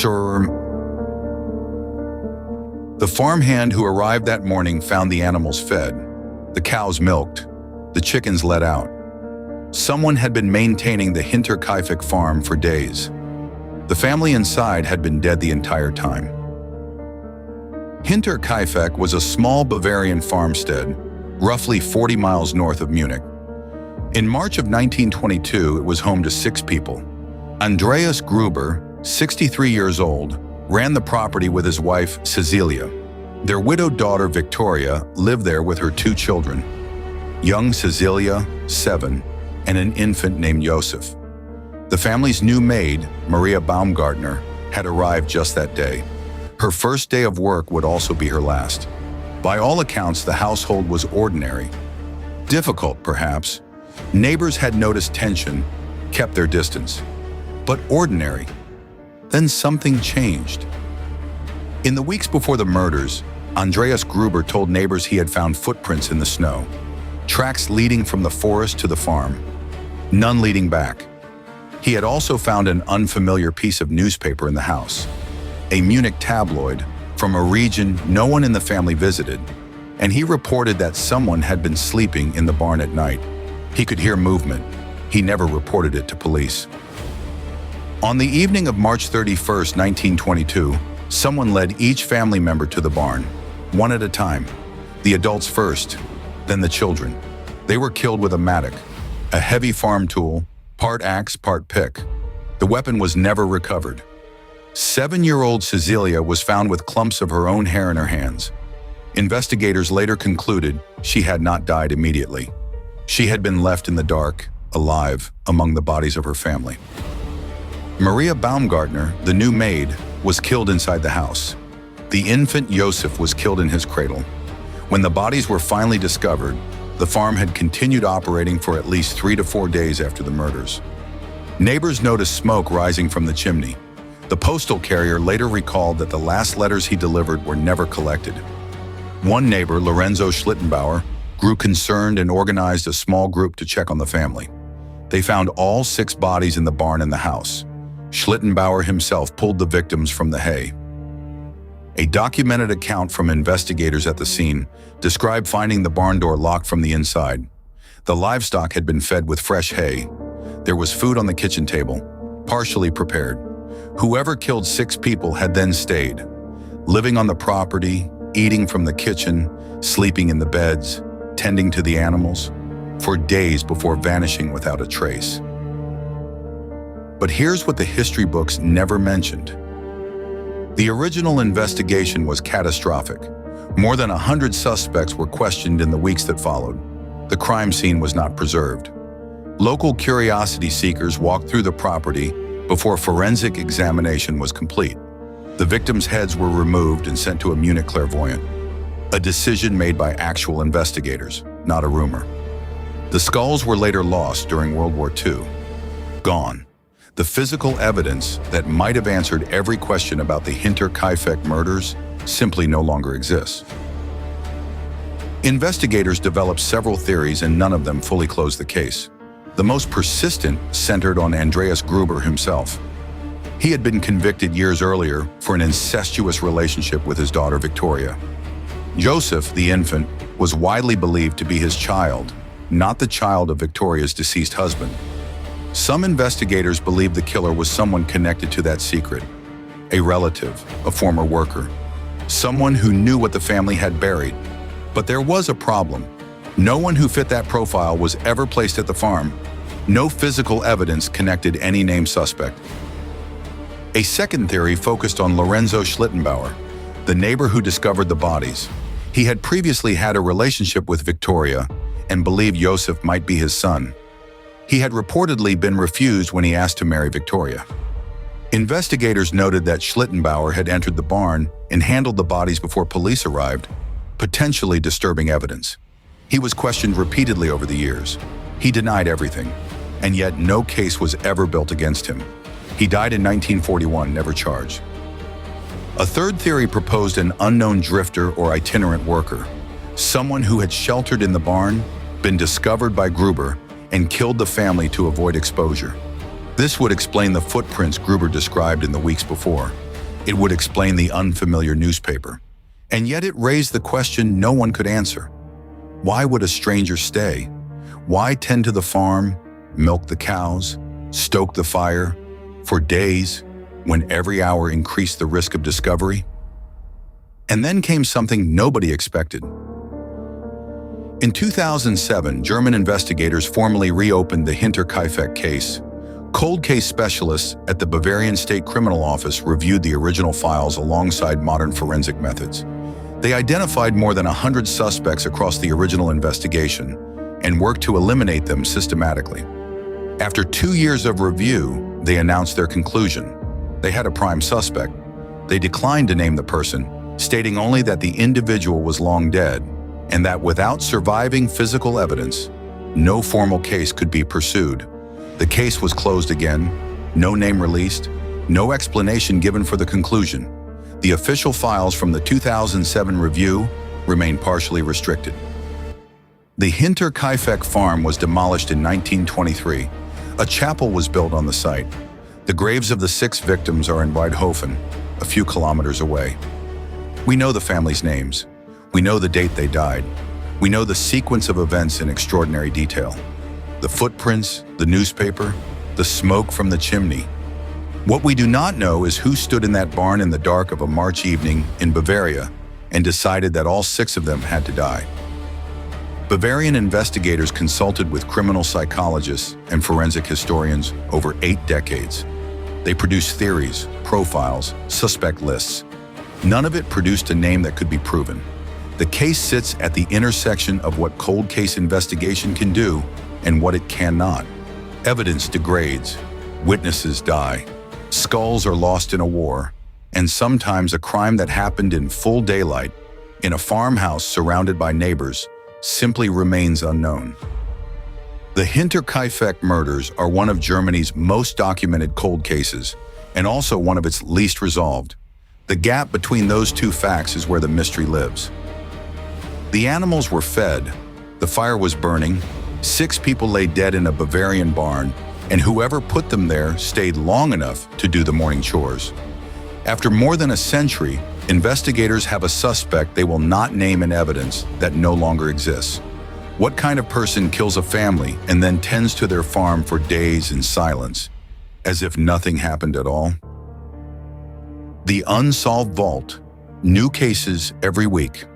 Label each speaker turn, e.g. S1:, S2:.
S1: Sir. The farmhand who arrived that morning found the animals fed, the cows milked, the chickens let out. Someone had been maintaining the Hinterkaifeck farm for days. The family inside had been dead the entire time. Hinterkaifeck was a small Bavarian farmstead, roughly 40 miles north of Munich. In March of 1922, it was home to 6 people. Andreas Gruber, 63 years old, ran the property with his wife, Cecilia. Their widowed daughter, Victoria, lived there with her 2 children, young Cecilia, 7, and an infant named Joseph. The family's new maid, Maria Baumgartner, had arrived just that day. Her first day of work would also be her last. By all accounts, the household was ordinary. Difficult, perhaps. Neighbors had noticed tension, kept their distance. But ordinary. Then something changed. In the weeks before the murders, Andreas Gruber told neighbors he had found footprints in the snow, tracks leading from the forest to the farm, none leading back. He had also found an unfamiliar piece of newspaper in the house, a Munich tabloid from a region no one in the family visited, and he reported that someone had been sleeping in the barn at night. He could hear movement. He never reported it to police. On the evening of March 31st, 1922, someone led each family member to the barn, one at a time. The adults first, then the children. They were killed with a mattock, a heavy farm tool, part axe, part pick. The weapon was never recovered. 7-year-old Cecilia was found with clumps of her own hair in her hands. Investigators later concluded she had not died immediately. She had been left in the dark, alive, among the bodies of her family. Maria Baumgartner, the new maid, was killed inside the house. The infant Joseph was killed in his cradle. When the bodies were finally discovered, the farm had continued operating for at least 3 to 4 days after the murders. Neighbors noticed smoke rising from the chimney. The postal carrier later recalled that the last letters he delivered were never collected. One neighbor, Lorenzo Schlittenbauer, grew concerned and organized a small group to check on the family. They found all 6 bodies in the barn and the house. Schlittenbauer himself pulled the victims from the hay. A documented account from investigators at the scene described finding the barn door locked from the inside. The livestock had been fed with fresh hay. There was food on the kitchen table, partially prepared. Whoever killed 6 people had then stayed, living on the property, eating from the kitchen, sleeping in the beds, tending to the animals, for days before vanishing without a trace. But here's what the history books never mentioned. The original investigation was catastrophic. More than 100 suspects were questioned in the weeks that followed. The crime scene was not preserved. Local curiosity seekers walked through the property before forensic examination was complete. The victims' heads were removed and sent to a Munich clairvoyant, a decision made by actual investigators, not a rumor. The skulls were later lost during World War II. Gone. The physical evidence that might have answered every question about the Hinterkaifeck murders simply no longer exists. Investigators developed several theories and none of them fully closed the case. The most persistent centered on Andreas Gruber himself. He had been convicted years earlier for an incestuous relationship with his daughter Victoria. Joseph, the infant, was widely believed to be his child, not the child of Victoria's deceased husband. Some investigators believed the killer was someone connected to that secret, a relative, a former worker, someone who knew what the family had buried. But there was a problem. No one who fit that profile was ever placed at the farm. No physical evidence connected any named suspect. A second theory focused on Lorenzo Schlittenbauer, the neighbor who discovered the bodies. He had previously had a relationship with Victoria and believed Joseph might be his son. He had reportedly been refused when he asked to marry Victoria. Investigators noted that Schlittenbauer had entered the barn and handled the bodies before police arrived, potentially disturbing evidence. He was questioned repeatedly over the years. He denied everything, and yet no case was ever built against him. He died in 1941, never charged. A third theory proposed an unknown drifter or itinerant worker, someone who had sheltered in the barn, been discovered by Gruber, and killed the family to avoid exposure. This would explain the footprints Gruber described in the weeks before. It would explain the unfamiliar newspaper. And yet it raised the question no one could answer. Why would a stranger stay? Why tend to the farm, milk the cows, stoke the fire for days when every hour increased the risk of discovery? And then came something nobody expected. In 2007, German investigators formally reopened the Hinterkaifeck case. Cold case specialists at the Bavarian State Criminal Office reviewed the original files alongside modern forensic methods. They identified more than 100 suspects across the original investigation and worked to eliminate them systematically. After 2 years of review, they announced their conclusion. They had a prime suspect. They declined to name the person, stating only that the individual was long dead and that without surviving physical evidence, no formal case could be pursued. The case was closed again, no name released, no explanation given for the conclusion. The official files from the 2007 review remain partially restricted. The Hinterkaifeck farm was demolished in 1923. A chapel was built on the site. The graves of the 6 victims are in Weidhofen, a few kilometers away. We know the families' names. We know the date they died. We know the sequence of events in extraordinary detail. The footprints, the newspaper, the smoke from the chimney. What we do not know is who stood in that barn in the dark of a March evening in Bavaria and decided that all 6 of them had to die. Bavarian investigators consulted with criminal psychologists and forensic historians over 8 decades. They produced theories, profiles, suspect lists. None of it produced a name that could be proven. The case sits at the intersection of what cold case investigation can do and what it cannot. Evidence degrades, witnesses die, skulls are lost in a war, and sometimes a crime that happened in full daylight, in a farmhouse surrounded by neighbors, simply remains unknown. The Hinterkaifeck murders are one of Germany's most documented cold cases, and also one of its least resolved. The gap between those 2 facts is where the mystery lives. The animals were fed, the fire was burning, 6 people lay dead in a Bavarian barn, and whoever put them there stayed long enough to do the morning chores. After more than a century, investigators have a suspect they will not name in evidence that no longer exists. What kind of person kills a family and then tends to their farm for days in silence, as if nothing happened at all? The Unsolved Vault. New cases every week.